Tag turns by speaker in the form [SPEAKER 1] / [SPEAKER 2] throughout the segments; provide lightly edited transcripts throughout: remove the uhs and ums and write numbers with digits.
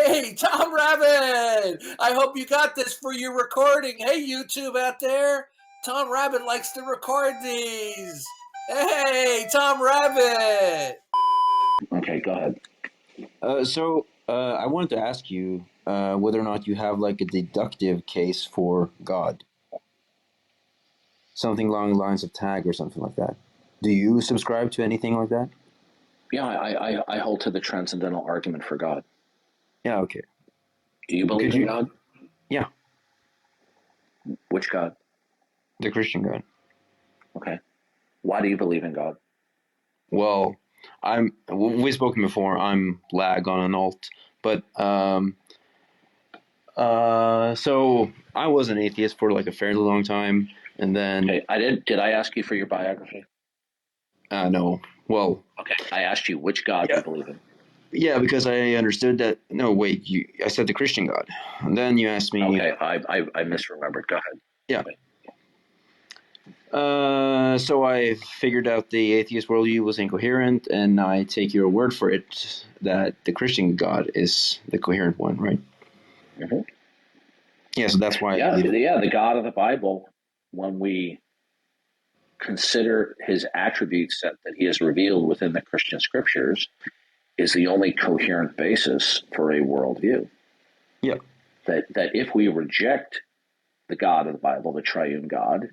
[SPEAKER 1] Hey, Tom Rabbit! I hope you got this for your recording. Hey, YouTube out there. Tom Rabbit likes to record these. Hey, Tom Rabbit!
[SPEAKER 2] Okay, go ahead.
[SPEAKER 3] I wanted to ask you whether or not you have like a deductive case for God. Something along the lines of tag or something like that. Do you subscribe to anything like that?
[SPEAKER 2] Yeah, I hold to the transcendental argument for God.
[SPEAKER 3] Yeah, okay.
[SPEAKER 2] Do you believe in God?
[SPEAKER 3] Yeah.
[SPEAKER 2] Which God?
[SPEAKER 3] The Christian God.
[SPEAKER 2] Okay. Why do you believe in God?
[SPEAKER 3] Well, we've spoken before, I'm lag on an alt, but so I was an atheist for like a fairly long time, and then
[SPEAKER 2] Did I ask you for your biography?
[SPEAKER 3] No. Well,
[SPEAKER 2] okay, I asked you which God do you believe in.
[SPEAKER 3] Yeah, because I understood that. No, wait. I said the Christian God, and then you asked me.
[SPEAKER 2] Okay, I misremembered. Go ahead.
[SPEAKER 3] Yeah. So I figured out the atheist worldview was incoherent, and I take your word for it that the Christian God is the coherent one, right?
[SPEAKER 2] Mm-hmm.
[SPEAKER 3] Yeah, so that's why.
[SPEAKER 2] The God of the Bible, when we consider his attributes that he has revealed within the Christian scriptures, is the only coherent basis for a worldview.
[SPEAKER 3] Yeah.
[SPEAKER 2] That if we reject the God of the Bible, the triune God,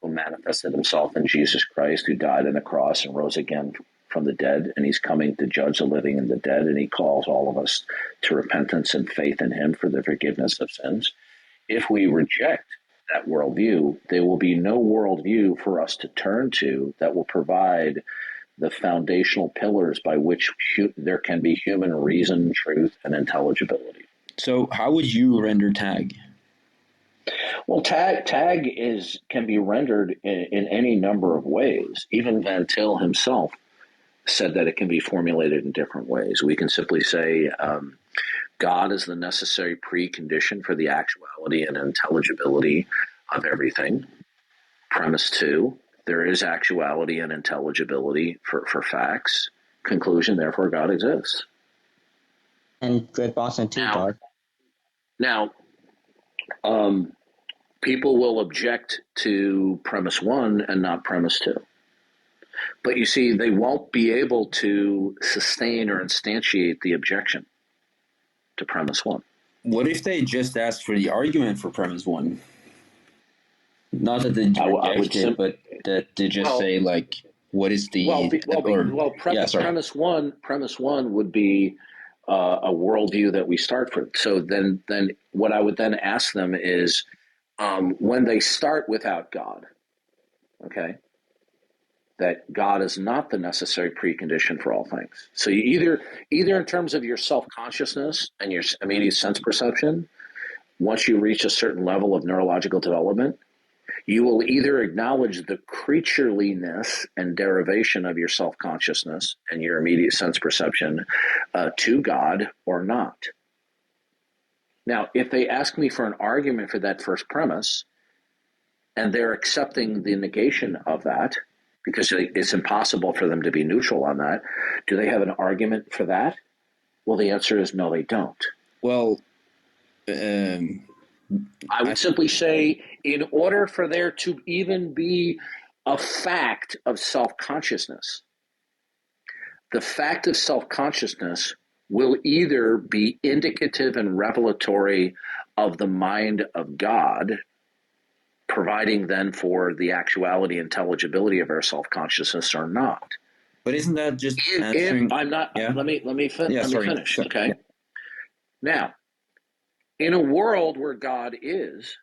[SPEAKER 2] who manifested himself in Jesus Christ, who died on the cross and rose again from the dead, and he's coming to judge the living and the dead, and he calls all of us to repentance and faith in him for the forgiveness of sins. If we reject that worldview, there will be no worldview for us to turn to that will provide the foundational pillars by which there can be human reason, truth, and intelligibility.
[SPEAKER 3] So how would you render tag?
[SPEAKER 2] Well, tag can be rendered in any number of ways. Even Van Til himself said that it can be formulated in different ways. We can simply say God is the necessary precondition for the actuality and intelligibility of everything. Premise 2, there is actuality and intelligibility for facts. Conclusion, therefore, God exists.
[SPEAKER 4] And Greg Boston too, Darth.
[SPEAKER 2] Now, people will object to premise 1 and not premise 2. But you see, they won't be able to sustain or instantiate the objection to premise 1.
[SPEAKER 3] What if they just asked for the argument for premise 1? Not that they reject it, but that they just say, like, what is the...
[SPEAKER 2] Premise one would be a worldview that we start from. So then what I would then ask them is, when they start without God, okay, that God is not the necessary precondition for all things. So you either in terms of your self-consciousness and your immediate sense perception, once you reach a certain level of neurological development, you will either acknowledge the creatureliness and derivation of your self-consciousness and your immediate sense perception to God or not. Now, if they ask me for an argument for that first premise, and they're accepting the negation of that, because it's impossible for them to be neutral on that, do they have an argument for that? Well, the answer is no, they don't.
[SPEAKER 3] Well,
[SPEAKER 2] I would simply say, in order for there to even be a fact of self-consciousness, the fact of self-consciousness will either be indicative and revelatory of the mind of God, providing then for the actuality and intelligibility of our self-consciousness, or not.
[SPEAKER 3] But isn't that just answering?
[SPEAKER 2] I'm not. Yeah? Let me finish. Okay.
[SPEAKER 3] Yeah.
[SPEAKER 2] Now, in a world where God is,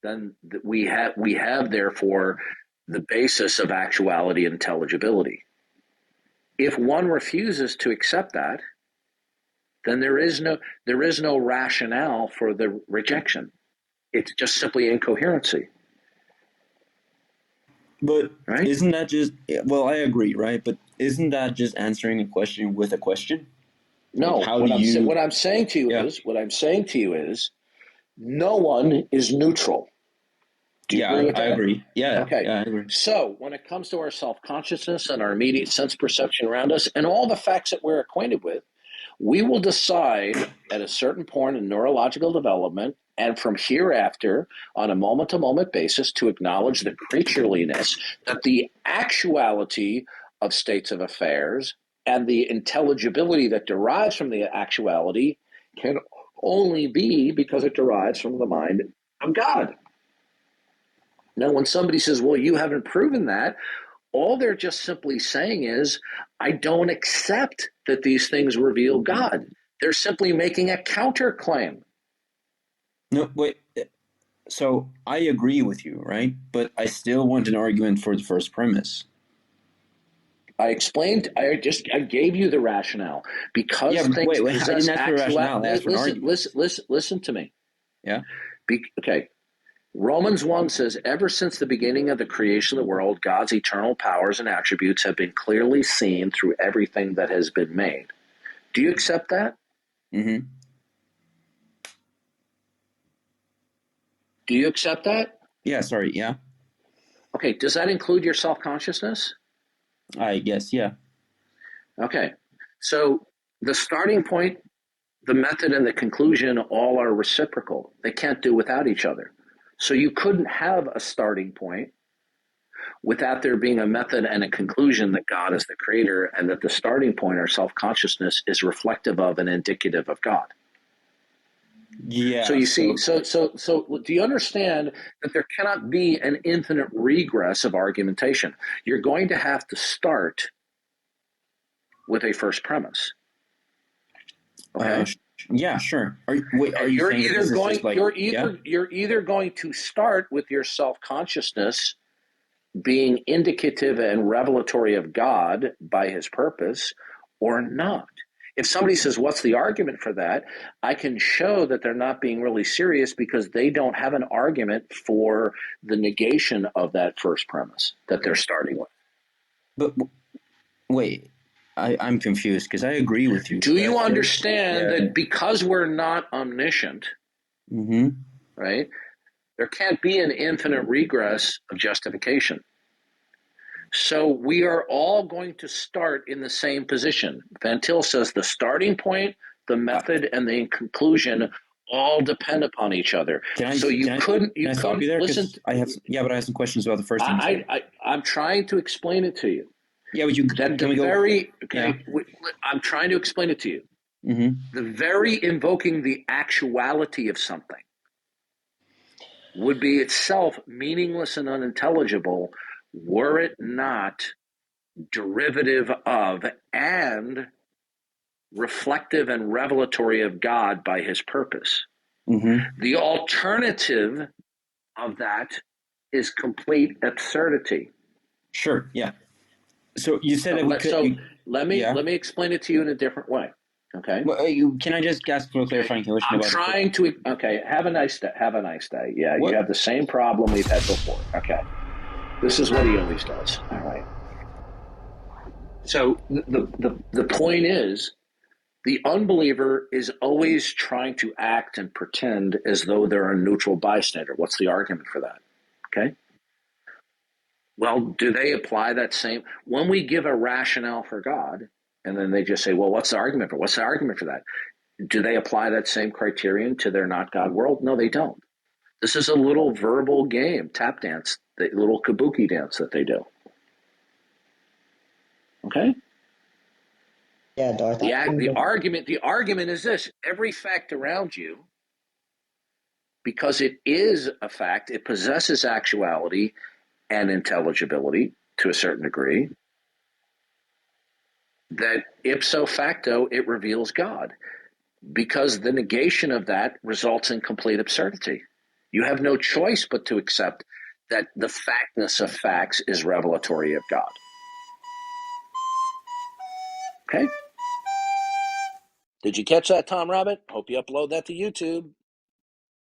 [SPEAKER 2] then we have therefore the basis of actuality and intelligibility. If one refuses to accept that, then there is no rationale for the rejection. It's just simply incoherency.
[SPEAKER 3] But right? Isn't that just... Well, I agree, right? But isn't that just answering a question with a question?
[SPEAKER 2] No.
[SPEAKER 3] Like,
[SPEAKER 2] what I'm saying to you is, no one is neutral. Do you agree with that?
[SPEAKER 3] I agree. Yeah.
[SPEAKER 2] Okay.
[SPEAKER 3] Yeah, I agree.
[SPEAKER 2] So when it comes to our self-consciousness and our immediate sense perception around us and all the facts that we're acquainted with, we will decide at a certain point in neurological development and from hereafter on a moment-to-moment basis to acknowledge the creatureliness, that the actuality of states of affairs and the intelligibility that derives from the actuality can only be because it derives from the mind of God. Now, when somebody says, well, you haven't proven that, all they're just simply saying is, I don't accept that these things reveal God. They're simply making a counterclaim.
[SPEAKER 3] No, wait. So I agree with you, right? But I still want an argument for the first premise.
[SPEAKER 2] I gave you the rationale. Because things possess
[SPEAKER 3] I didn't ask for a rationale. I asked for an argument.
[SPEAKER 2] Listen to me.
[SPEAKER 3] Yeah?
[SPEAKER 2] Okay. Romans 1 says, ever since the beginning of the creation of the world, God's eternal powers and attributes have been clearly seen through everything that has been made. Do you accept that?
[SPEAKER 3] Mm-hmm.
[SPEAKER 2] Do you accept that?
[SPEAKER 3] Yeah, sorry, yeah.
[SPEAKER 2] Okay, does that include your self-consciousness?
[SPEAKER 3] I guess, yeah.
[SPEAKER 2] Okay, so the starting point, the method, and the conclusion all are reciprocal. They can't do without each other. So you couldn't have a starting point without there being a method and a conclusion that God is the creator and that the starting point, our self-consciousness, is reflective of and indicative of God.
[SPEAKER 3] Yeah.
[SPEAKER 2] So you see, so do you understand that there cannot be an infinite regress of argumentation? You're going to have to start with a first premise. Okay.
[SPEAKER 3] Yeah, sure. Are you saying
[SPEAKER 2] you're either going to start with your self-consciousness being indicative and revelatory of God by his purpose, or not? If somebody says, what's the argument for that? I can show that they're not being really serious because they don't have an argument for the negation of that first premise that they're starting with.
[SPEAKER 3] But wait, I'm confused because I agree with you.
[SPEAKER 2] Do you understand that because we're not omniscient, right, there can't be an infinite regress of justification? So we are all going to start in the same position. Van Til says the starting point, the method, and the conclusion all depend upon each other.
[SPEAKER 3] Can I stop you there?
[SPEAKER 2] Listen.
[SPEAKER 3] But I have some questions about the first thing.
[SPEAKER 2] I'm trying to explain it to you.
[SPEAKER 3] Yeah, but
[SPEAKER 2] I'm trying to explain it to you.
[SPEAKER 3] Mm-hmm.
[SPEAKER 2] The very invoking the actuality of something would be itself meaningless and unintelligible were it not derivative of and reflective and revelatory of God by his purpose.
[SPEAKER 3] Mm-hmm.
[SPEAKER 2] The alternative of that is complete absurdity.
[SPEAKER 3] Sure, yeah. So you said that we could...
[SPEAKER 2] let me explain it to you in a different way. Okay.
[SPEAKER 3] Well, can I just ask for a clarifying question?
[SPEAKER 2] Have a nice day. Have a nice day. Yeah, what? You have the same problem we've had before. Okay. This is what he always does. All right. So the point is, the unbeliever is always trying to act and pretend as though they're a neutral bystander. What's the argument for that? Okay. Well, do they apply that same... When we give a rationale for God, and then they just say, well, what's the argument for? What's the argument for that? Do they apply that same criterion to their not God world? No, they don't. This is a little verbal game, tap dance, the little kabuki dance that they do. Okay?
[SPEAKER 4] Yeah, Darth.
[SPEAKER 2] The argument is this: every fact around you, because it is a fact, it possesses actuality and intelligibility to a certain degree, that ipso facto it reveals God, because the negation of that results in complete absurdity. You have no choice but to accept that the factness of facts is revelatory of God. Okay? Did you catch that, Tom Rabbit? Hope you upload that to YouTube.